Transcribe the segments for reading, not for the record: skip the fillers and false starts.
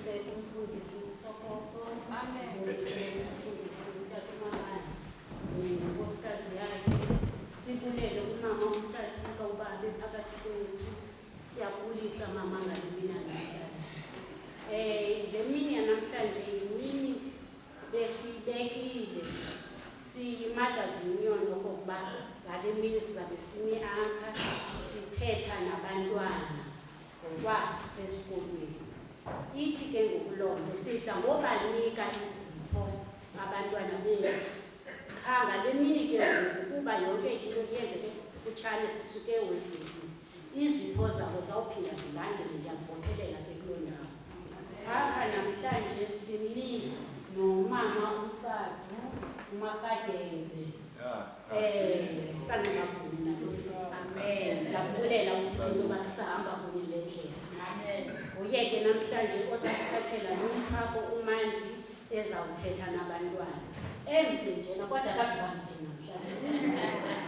ngibulise umfundisi uSokhokho. Amen. Ngibulise umfundisi uTatomamandla nenkosikazi yakhe. Sibulele umama uMhlathi kaUbaba phakathi kwethu. Siyabulisa mama ngalibina namhlanje. Le mini yanamhlanje yimini besibekile siyi-Mothers Union okokuba ngale mini sizabe sini-apha sithetha nabantwana ngokwasesikolweni. Ithi ke ngokulonto sidla ngobanika izipho abantwana bethu. Cha ngale mini ke ukuba yonke into yenzeke kufutshane sisuke ewedini. Izipho zabo zawuphinda zilandele, ndiyazibophelela ke kuloo ndawo. Apha namhlanje simi nomama uMsadu uMarhadebe. Sanibabonga naSisi. Amen. Ndabulela ukuthi intoba sisahamba kunye le ndlela. Amen. Uyeke namhlanje osasiphathela nomphako uMandi ezawuthetha nabantwana. Emde njena kodwa akazibambe namhlanje.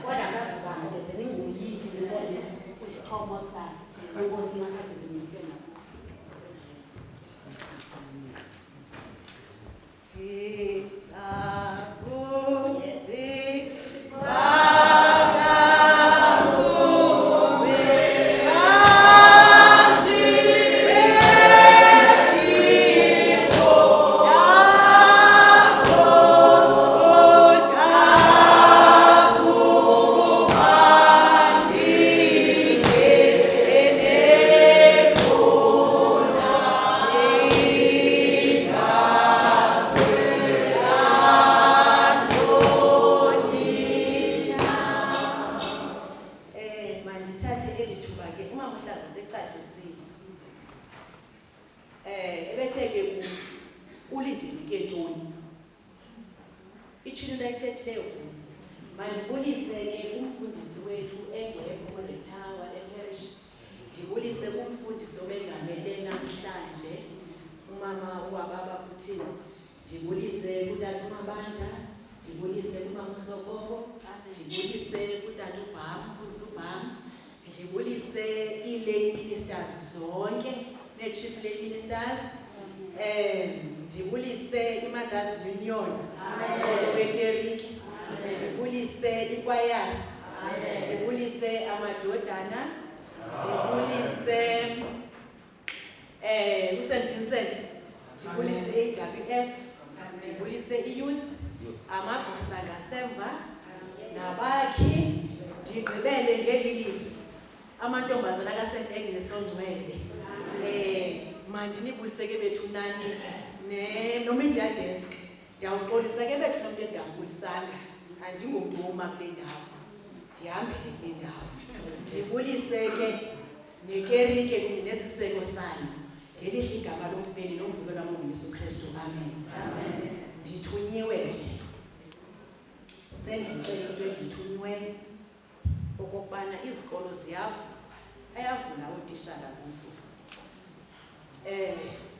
Kodwa akazibambe zeninguyiki nibone kwisithomo sakhe. Inkosi Marhadebe niphe nabo.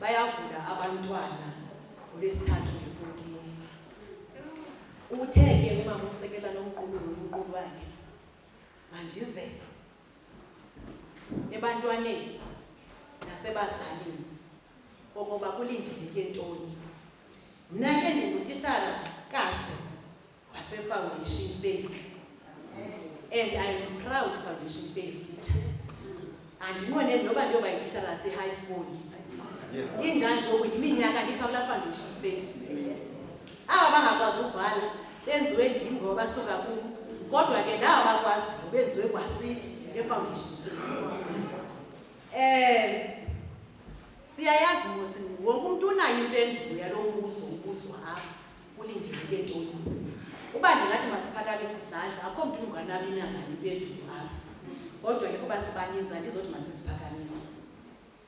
Bayavula abantwana ngolwesithathu nge-14. Utheke umama usekela nomqulu wakhe mandize ebantwaneni nasebazalini okoba kulindeleke ntoni. Mna ke ndingutitshala kazi wase-Foundation Base and I'm proud Foundation Base teacher. Andinqweneli noba ndiyoba yititshala yase-high school. Injanje uyiminyaka ndipha kula Foundation Base. Aba bangakwazi ukubhala benziwe ndim ngoba basuka kubo, kodwa ke laba bakwazi benziwe kwasithi nge-Foundation Base. Siyayazi mos wonke umuntu unayo impendulo yalo mbuzo ubuzwa apha kulindeleke ntoni. Uba ndingathi masiphakamise isandla akho mntu unganabi nayo impendulo apha, kodwa ke kuba sibaniza ndizothi masisiphakamise.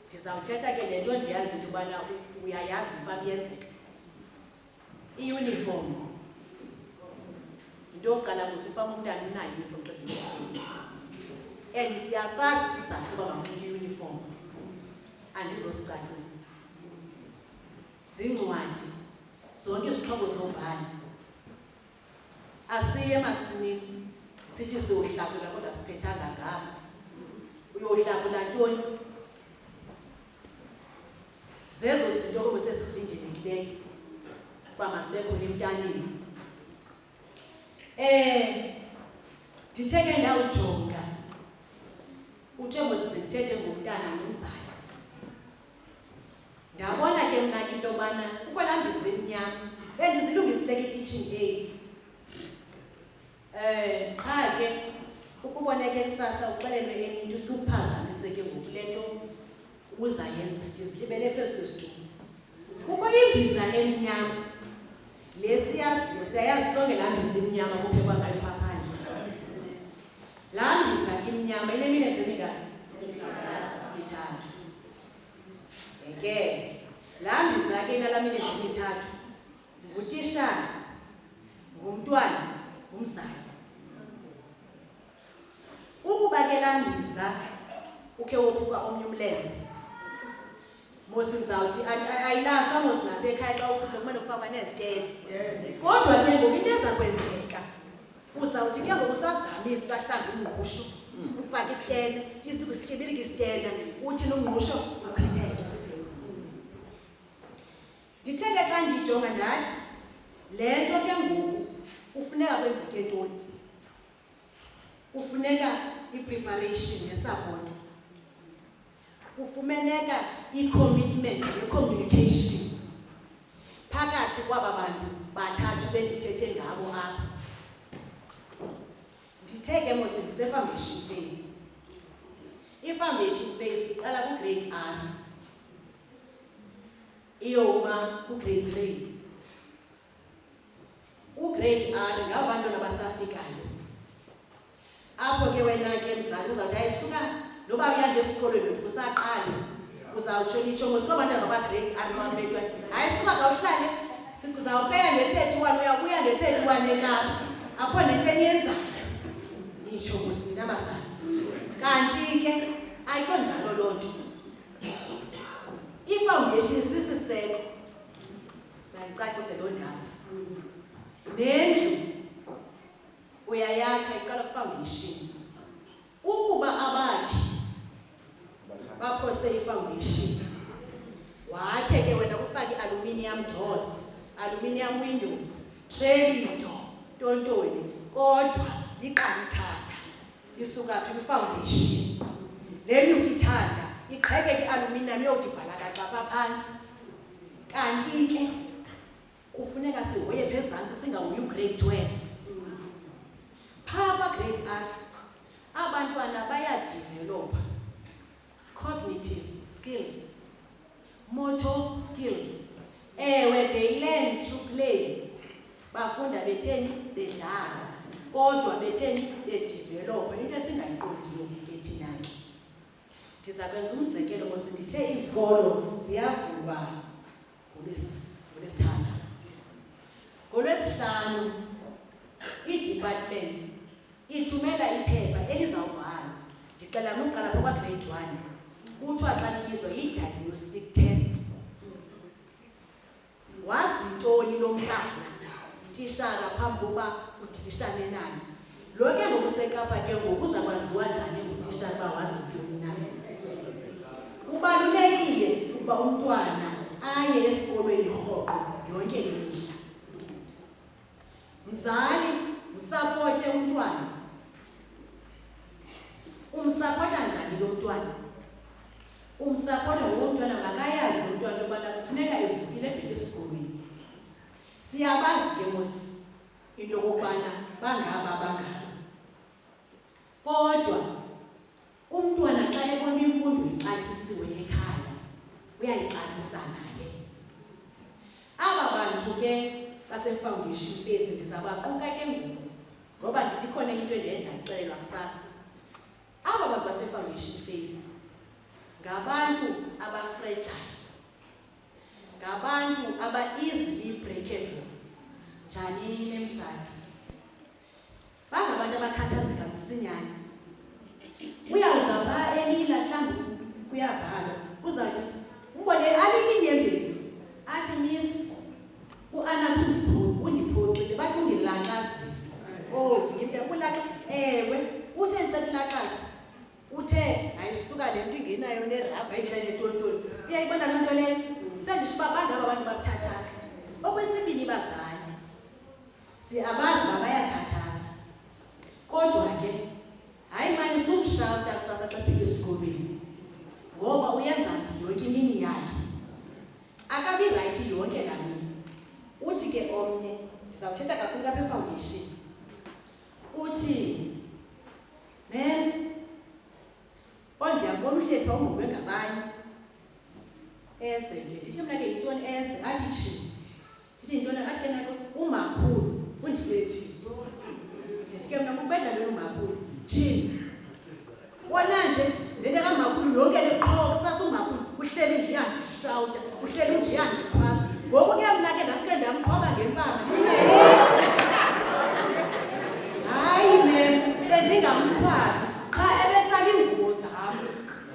Ndizawuthetha ke le nto ndiyazi into yobana uyayazi mfam yenzeka. I-uniform into yokuqala kusifama umntana unayo i-uniform xa esikolweni, and siyasazi sizathu soba makunxibe i-uniform. Andizosicacisa zincwadi zonke izixhobo zobhala. Asiye emasimini sithi siyohlakula kodwa siphethanga ngapha. Uyohlakula ntoni? zezo zinto obusesizindelekileyo kwamasibe khona emntaneni. Nditheke ndawujonga uthengo sizithethe ngomntana nomzali. Ndabona ke mna into yobana ukwelambisa emnyama bendizilungisile i-teaching aids. Qha ke ukuboneke kusasa uxelelwe enye into sikuphazamise ke ngoku le nto uzayenza ndizilibele phezu kwesitulo. Kukho imbiza emnyama le siyaziyo siyayazi sonke laa mbiza emnyama kuphekwa ngayo phandle. Laa mbiza imnyama ineminenze emingaphi? 3. Ke laa mbiza ke inalaa minenze 3 ngutishara, ngumntwana, ngumzali. Ukuba ke laa mbiza ukhe wophuka omnye umlenze mosi ngizawuthi ayilahlwa mosi lapha ekhaya xa uphula kumele ufakwa nezitele. Kodwa ke ngoku into eza kwenzeka uzawuthi ke ngoku usazamisa hlamba umngqusho ufake isitele isikusityibile isitele uthi nomngqusho uchitheke. Ndithe ke xa ndiyijonga ndathi le nto ke ngoku kufuneka kwenzeke ntoni? Kufuneka i-preparation ne-support. Kufumeneka i-commitment ne-communication phakathi kwaba bantu bathathu bendithethe ngabo apha. Ndithe ke mos ndise-foundation phase. I-foundation phase iqala ku-grade R iyoma ku-grade 3. U-grade R ngabo bantwana basafikayo. Apho ke wena ke mzali uzawuthi ayisuka noba uya ngesikolweni usaqala uzawutsho nitsho ngosuka abantwana ba-grade R noma-grade 1 ayisuka kawuhlale sizawupeya nge-31 uyabuya nge-31 ekapa akho nento eniyenzayo nitsho ngosina abazali. Kanti ke ayikho njalo loo nto. I-foundation sisiseko ndayicacise loo ndaba. Nendlu uyayakha iqala ku-foundation. Ukuba abakhi baphose i-foundation wakhe ke wena kufake i-aluminium doors, aluminium windows, trailing door, tontoni, kodwa liqalithanda lisuka phi kwi-foundation. Le nyuka ithanda iqhekeke i-aluminium yodibhala kaqapha phantsi. Kanti ke kufuneka sihoye phezantsi singahoyi u-grade 12. Phaa kwa-grade R abantwana bayadevelopha cognitive skills, motor skills. Ewe, they learn through play. Bafunda betheni bedlala kodwa betheni bedevelopha into esingayiqondiyo ke thina ke. Ndiza kwenza umzekelo mos ndithe izikolo ziyavulwa ngolwesithathu. NgoLwesihlanu i-department ithumela iphepha elizawubhala. Ndicela nokuqala kwa-grade 1 kuthiwa xa libizwa yi-diagnostic test. Wazi ntoni lo mntana tishara phambi koba udilishane naye? Lo ke ngokusekapa ke ngoku uzakwaziwa njani ngutishara uba wazi ntoni naye? Kubalulekile ukuba umntwana aye esikolweni rhoqo yonke imihla. Mzali msapote umntwana. Umsapota njani lo mntwana? Umsapota ngokumntwana makayazi umntwana ubana kufuneka evukile ebheke esikolweni. Siyabazi ke mos into yokubana bangaba bangaba. Kodwa umntwana xa ebona imfundo ixatyisiwe ekhaya uyayixabisa naye. Aba bantu ke base-foundation phase ndizabaquka ke ngoku ngoba ndithi khona into endaxelelwa kusasa. Aba bantu base-foundation phase ngabantu aba-fragile, ngabantu aba-easily breakable. Njani nemsathu? Bangabantu abakhathazeka msinyane. Uyawuzaba elila mhlawumbi kuyabhala uzawuthi ubone aliyinyembezi athi miss u-Anathi undiphoxile bathi undilakazi. Oh ngimntakulaka ewe uthe ntakulakazi uthe ayisuka le nto ingenayo nerabha ingena netontoni. Uyayibona loo nto leyo siyabazi bayakhathaza. Kodwa ke hayi manje sumshawuta kusasa xa phika esikolweni. Ngoba uyenza yonke imini yakhe. Akabi right yonke la mini. Uthi ke omnye ndizawuthetha kakhulu kapha efoundation. Uthi man ondiyabona uhlepha ungubwe ngabanye. Eze ke ndithi mna ke yintoni eze athi chi. Ndithi yintoni athi ke nako umakhulu undibethi. Ndithi ke mna kubedla lo umakhulu. Chi. Wona nje lento kamakhulu yonke leqhoko kusasa umakhulu uhleli nje yandishawuta uhleli nje yandiphasa. Ngoku ke mna ke ndasike ndamqhoba ngempama. Hayi man sendingamkhwali qha ebetsala ingubo zami.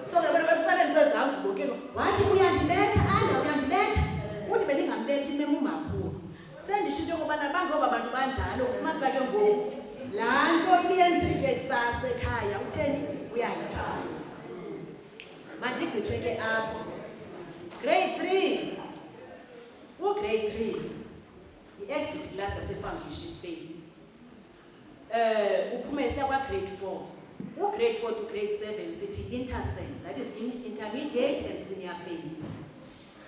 So ke bena betsala into zangu ngoke wathi uyandibetha anda uyandibetha. Uthi bendingambethi mema umakhulu. Sendishintshe ukubana bangoba abantu banjalo ufumana bake ngoku laa nto ibiyenzeke kusasa ekhaya utheni uyayithanda. Mandigqithe ke apho grade 3 grade 3 i-exit class yase-foundation phase. Uphume siya kwa-grade 4. Grade 4 to grade 7 sithi intersect, that is intermediate and senior phase.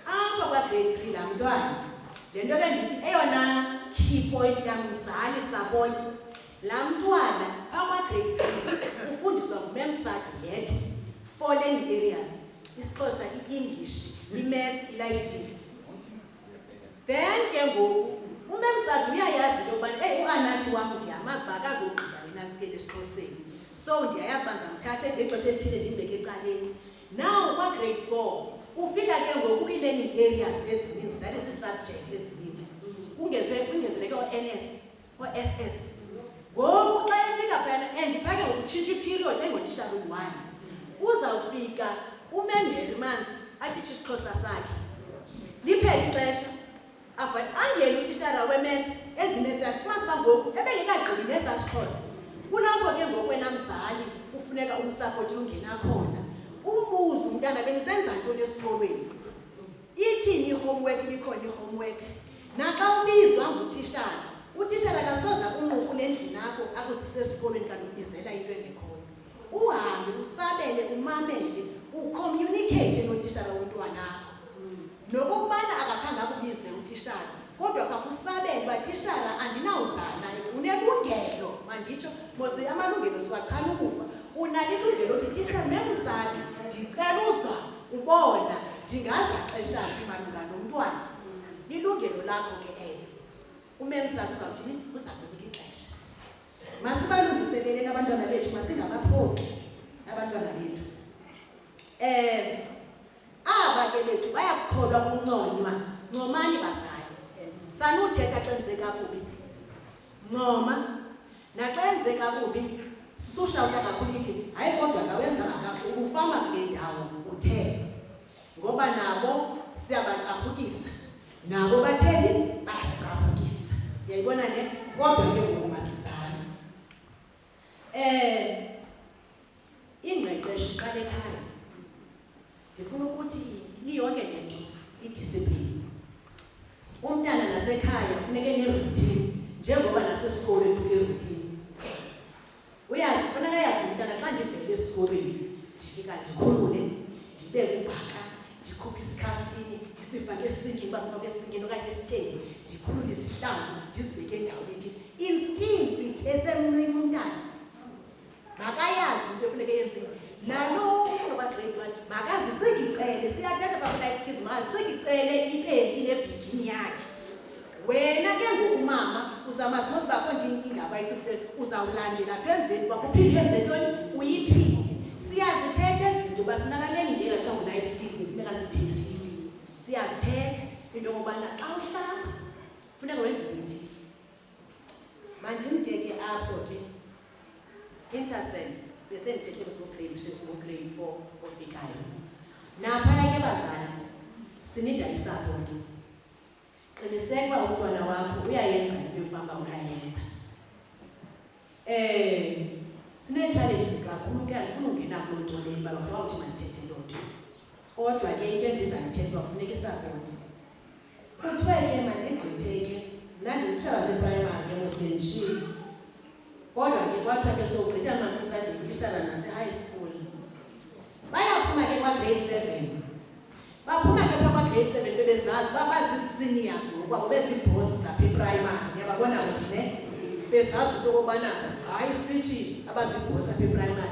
Apha kwa-grade 3 laa mntwana le nto ke ndithi eyona key point yamzali support laa mntwana phaa kwa-grade 3 ufundiswa ngumemsado yedwa 4 learning areas: isiXhosa, i-English, i-maths, i-life skills. Then ke ngoku umemsado uyayazi into yokubana uAnathi wam ndiyamazi uba akazogqiba yena sikele esiXhoseni. So ndiyayazi uba ndizamthatha ngexesha elithile ndimbeke ecaleni. Now kwa-grade 4 ufika ke ngoku kwii-learning areas ezininzi, that is ii-subject ezininzi. Ungezeleke o-NS, o-SS. Ngoku xa efika phana and phake ngokutshintsha iperiod engotishara u-1 uzawufika umemheri manzi atitshe isiXhosa sakhe. Liphele ixesha angene utishara we-maths ezininzi yakufumana uba ngoku ebengekagqibi nesaa siXhosa. Kulapho ke ngoku wena mzali kufuneka umsapoti ungena khona. Umbuzo umntana benisenza ntoni esikolweni? Ithini i-homework likhona i-homework? Naxa ubizwa ngutishara, utishara kasoza unququle endlini yakho akusise esikolweni kanti ubizela into engekhoyo. Uhambe usabele umamele ucommunicate notishara womntwanakho. Nokubana akakhange akubize utishara kodwa kakusabele uba tishara andinawuzana unelungelo manditsho mose amalungelo siwachana ukufa. Unalo ilungelo uthi tishara memzali ndicela uza ubona ndingaza xesha phi malunga nomntwana. Lilungelo lakho ke elo. Umemzali uzawuthini uza kunika ixesha. Masibalungiselele abantwana bethu, masingabaphoqi abantwana bethu. Aba ke bethu bayakholwa kunconywa. Ncomani bazali. Sanuthetha xa enzeka kubi. Ncoma naxa enzeka kubi sushawuta kakhulu ithi hayi kodwa kawenza kahle ukufama kule ndawo uthe. Ngoba nabo siyabacaphukisa. Nabo batheni basicaphukisa. Uyayibona ne? Kodwa ke ngoku masizame. Ingqeqesho iqale ekhaya. Ndifuna ukuthi iyonke le nto idiscipline. Umntana nasekhaya kufuneke ne-routine njengoba nasesikolweni kune-routine. Uyazi kufuneka yazi umntana xa ndivele esikolweni ndifika ndikhulule, ndibeke ubhaka, ndikhuphe isikhaftini, ndisifake esinkini uba sifake esinkini okanye esityeni, ndikhulule izihlangu, ndizibeke endaweni ethi instinct esemncinci umntana. Makayazi into efuneka yenzile. Nalo ufuna kwa-grade 1 makazicikicele, siyathetha phaa-life skills, makazicikicele ipenti nebhigini yakhe. Wena ke ngoku mama uzamazi mos bakho nto ingaba icikicele uzawulandela apha emveni kwakho uphinde yenze ntoni uyiphinde. Siyazithetha ezinto uba sinakaleni ndlela kuthiwa ngu-life skills funeka zithethile. Siyazithetha into yokubana xa uhlala funeka wenze into. Mandimke ke apho ke intersect bese ndithethe ngo-grade 3 ngo-grade 4 ofikayo. Naphaya ke bazali sinida isapoti. Qiniseka uba umntwana wakho uyayenza into yokubamba uyayenza. Sinee-challenges kakhulu ke andifuna ungena kuloo nto leyo uba wawuthi mandithethe loo nto. Kodwa ke into endizayithetha uba kufuneka isapoti. Kuthiwe ke mandigqithe ke ndandititshala seprimary eMoskenshini. Kodwa ke kwathiwa ke sogqitha amantombazana ndititshala nase-high school. Bayaphuma ke kwa-grade 7. Baphuma ke phaa kwa-grade 7 bebezazi babazii-seniors ngokwabo bezii-boss zapha eprimary. Niyababona mos ne? Bezazi into okokubana hayi sithi abazii-boss apha eprimary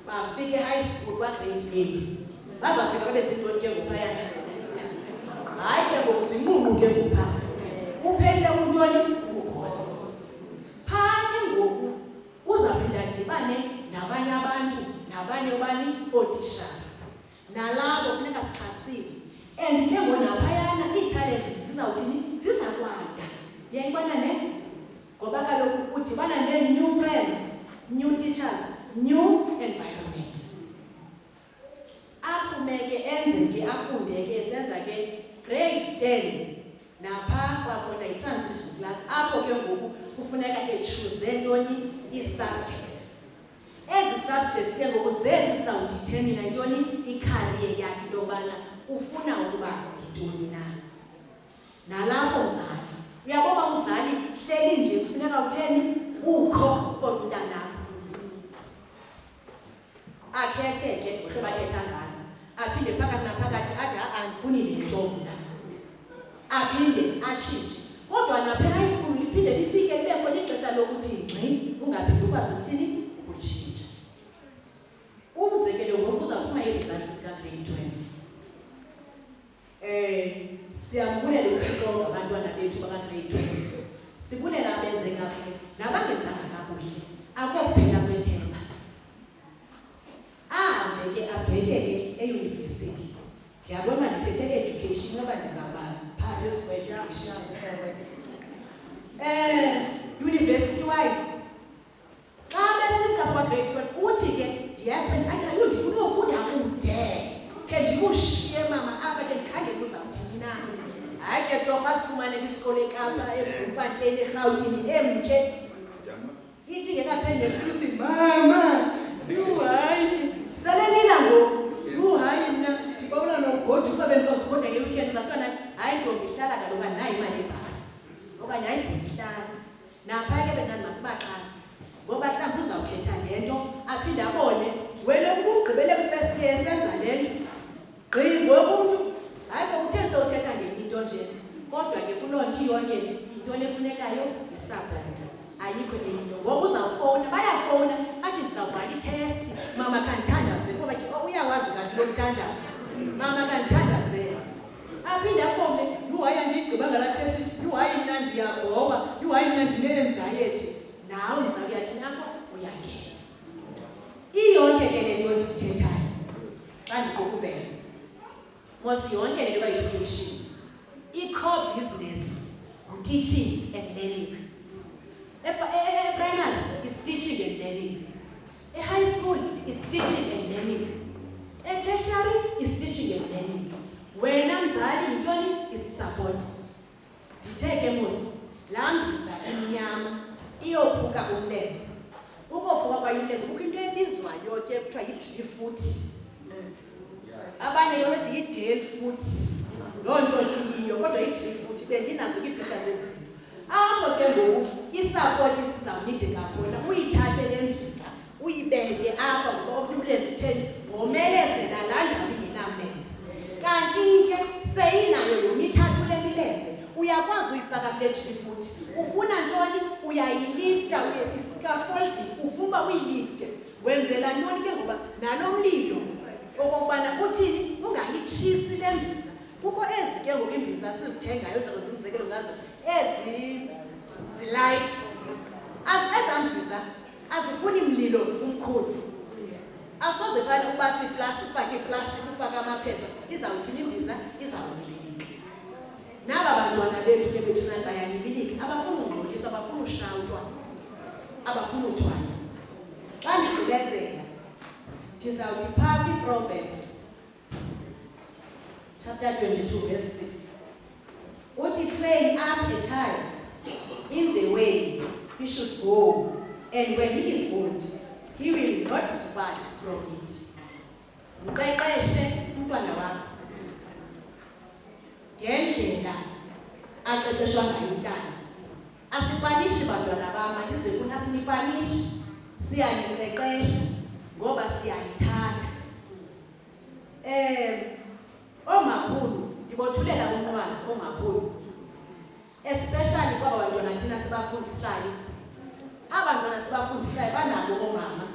bafike e-high school kwa-grade 8. Bazafika babezintoni ke ngophaya? Hayi ke ngoku zinqunqu ke ngophaa. Uphelile untoni? Uboss. Phaa ke ngoku uzaphinda adibane nabanye abantu, nabanye obani ootishara. Nalapho funeka sixhasiwe. And ke ngonaphayana ii-challenges zizawuthini? Ziza kwanda. Uyayibona ne? Ngoba kaloku udibana nee-new friends, new teachers, new environment. Aphume ke enze ke afunde ke esenza ke grade 10 napha kwakhona i-transition class apho ke ngoku kufuneka echuze ntoni ii-subjects. Ezi subjects ke ngoku zezi zizawuditheminha ntoni i-career yakhe into yobana ufuna ukuba yintoni na. Nalapho mzali, uyabona umzali hleli nje kufuneka utheni ukho for umntanakho. Akhethe ke ngohlobo akhetha ngalo. Aphinde phakathi naphakathi athi andifuni le nto mna. Aphinde atshintshe. Kodwa napha e-high school liphinde lifike libe khona ixesha lokuthi ngxi ungaphinde ukwazi ukuthini ukutshintsha. Umzekelo ngoku uzaphuma ii-results zika-grade 12. Siyambulela uThixo ngabantwana bethu baka-grade 12. Sibulela abenze kakuhle nabangenzanga kakuhle. Akokuphela kwethemba. Ahambe ke abhekeke eyunivesithi. Ndiyabona ndithethe education ngoba ndizawuba phaa kwezi-education. University wise. Xa besifika kwa-grade 12 uthi ke ndiyazi ndifuna uyofunda kude. Khe ndikushiye mama apha ke ndikhangele uzawuthini na. Hayi ke torha sifumane kwisikolo eKapa, eBloemfontein, eRhawutini, emke. Ithi ke kaphinde efuthi mama, hayi. Salelila ngoku, hayi mna ndibona nogodu kuba bendikwazikonda nge-weekend zathwana hayi ntombi ihlala kaloku andinayo imali yebhasi. Okanye hayi ndihlala. Napha ke bendinani masibaxhasi. Ngoba mhlawumbi uzawukhetha le nto aphinde abone wena ugqibele kwi-first year esenza lento. Gqi ngoku umntu hayi kokuthe sewuthetha ngenye into nje. Kodwa ke kuloo nto yonke yintoni efunekayo? Yi-support. Ayikho enye into. Ngoku uzawufowuna, bayafowuna athi ndizawubhala i-test. Mama kandithandaze ngoba ke uyawazi kanti lo mthandazo. Mama kandithandaze. Aphinde afowune, hayi andigqibanga laa test, hayi mna ndiyagoba, hayi mna ndine-anxiety. Nawe mzali uyathini apho uyangena. Iyonke ke le nto ndiyithethayo xa ndiqukubela. Mos yonke le nto ka-education. I-core business, teaching and learning. Primary is teaching and learning. High school is teaching and learning. Tertiary is teaching and learning. Wena mzali yintoni is support. Nditheke mos laa mbiza imnyama iyophuka kumlenze. Ukophuka kwayumlenze kukho into ebizwayo ke kuthiwa yi-driftfoot. Abanye besithi yi-Delfoot. Loo nto iyiyo kodwa i-driftfoot bendinazo kwiipictures ezinye. Apho ke ngoku isapoti sizawunideka khona uyithathe le mbiza uyibeke apha ngoba umlenze utheni womelezela laa ndawo ingenamlenze. Kanti ke seyinayo yona ithathu le milenze uyakwazi uyifaka kule driftfoot. Ufuna ntoni? Uyayilifta scaffolding ufuna uyilifte. Wenzela ntoni ke ngoba nalo mlilo okokubana uthini ungayitshisi le mbiza. Kukho ezi ke ngoku imbiza sizithengayo zakwenza umzekelo ngazo ezi zi-light. Ezaa mbiza azifuni mlilo umkhulu. Asoze phana uba siplastic ufake iplastic ufake amaphepha izawuthini imbiza izawunyilika. Naba bantwana bethu ke bethunani bayanyibilika. Abafuna ungxoliswa, abafuna ushawutwa, abafuna uthwala. Xa ndigqibezela ndizawuthi phaa kwi-Proverbs chapter 22 verse 6. Uthi train up a child in the way he should go, and when he is old, he will not depart from it. Mqeqeshe umntwana wakho ngendlela aqeqeshwa ngayo umntana. Asipanishi bantwana bam, andize kuni asinipanishi, siyaniqeqesha ngoba siyanithanda. Omakhulu ndibothulela umnqwazi omakhulu, especially kwaba bantwana thina sibafundisayo. Abantwana sibafundisayo banabo oomama,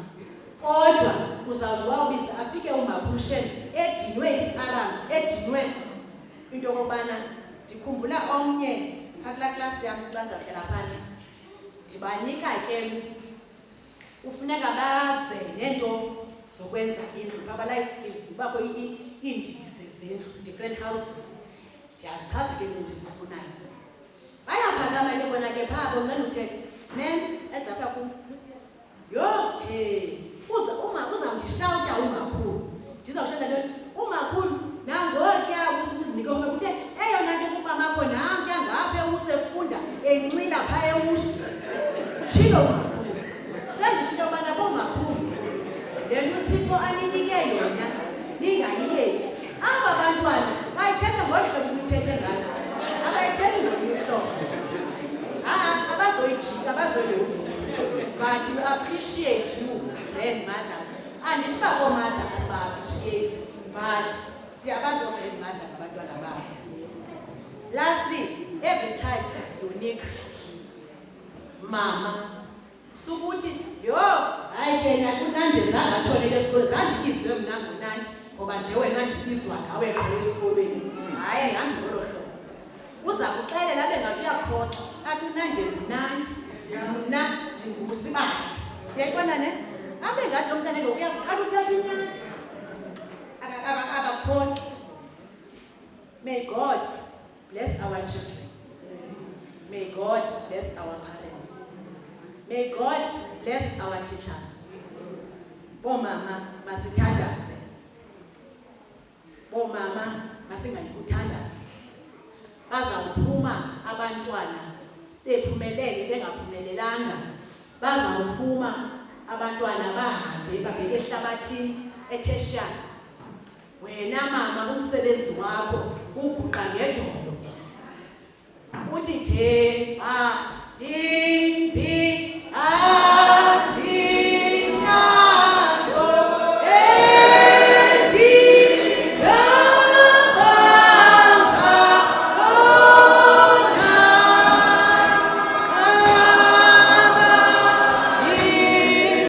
kodwa uzawuthi wawubiza afike umakhulu shem edinwe isiaram, edinwe into yokobana ndikhumbula omnye phakula klasi yam sibanza kuhlela phantsi, ndibanika ke ufuneka baze neento zokwenza indlu, baba-life skills, kubakho iindidi zezindlu, different houses. Ndiyazichaza ke endizifunayo. Bayaphakama ke bona ke phaa bonqena uthetha, mem ezapha kum, yho uzawundishawuta umakhulu. Ndizawushawuta ntoni? Umakhulu nangokuya usinike uthe eyona nto kumamakho nankuya ngapha usefunda enxila phaa ewusu. Uthilo umakhulu. Sendisho into yobana bomakhulu le nto uThixo aninike yona ningayiyeki. Aba bantwana bayithetha ngolu hlobo uyithethe ngalo, abayithethi ngolunye uhlobo. Abazoyijika, abazoyihobisa. But we appreciate you then mothers. Andisho uba oomother asiba-appreciate, but siyabazi oo-grandmother ngabantwana babo. Lastly, every child is unique. Mama sukuthi yho hayi ke nakunandi zangatshonele esikolweni, zandibizwe mna ngonandi ngoba nje wena ndibizwa ngawe qho esikolweni. Hayi hambi ngolo hlobo. Uza kuxelela abe ngathi uyaphoxa athi unandi mnandi, mna ndingusibahla. Uyayibona ne? Abe ngathi lo mntana ngokuya athi uthatha inyani akaphoxi. May God bless our children. May God bless our parents. May God bless our teachers. Bomama masithandaze. Bomama masingayikuthandaze. Bazawuphuma abantwana bephumelele bengaphumelelanga. Bazawuphuma abantwana bahambe babheke ehlabathini eTheshiyana. Wena mama umsebenzi wakho uguqa ngedolo.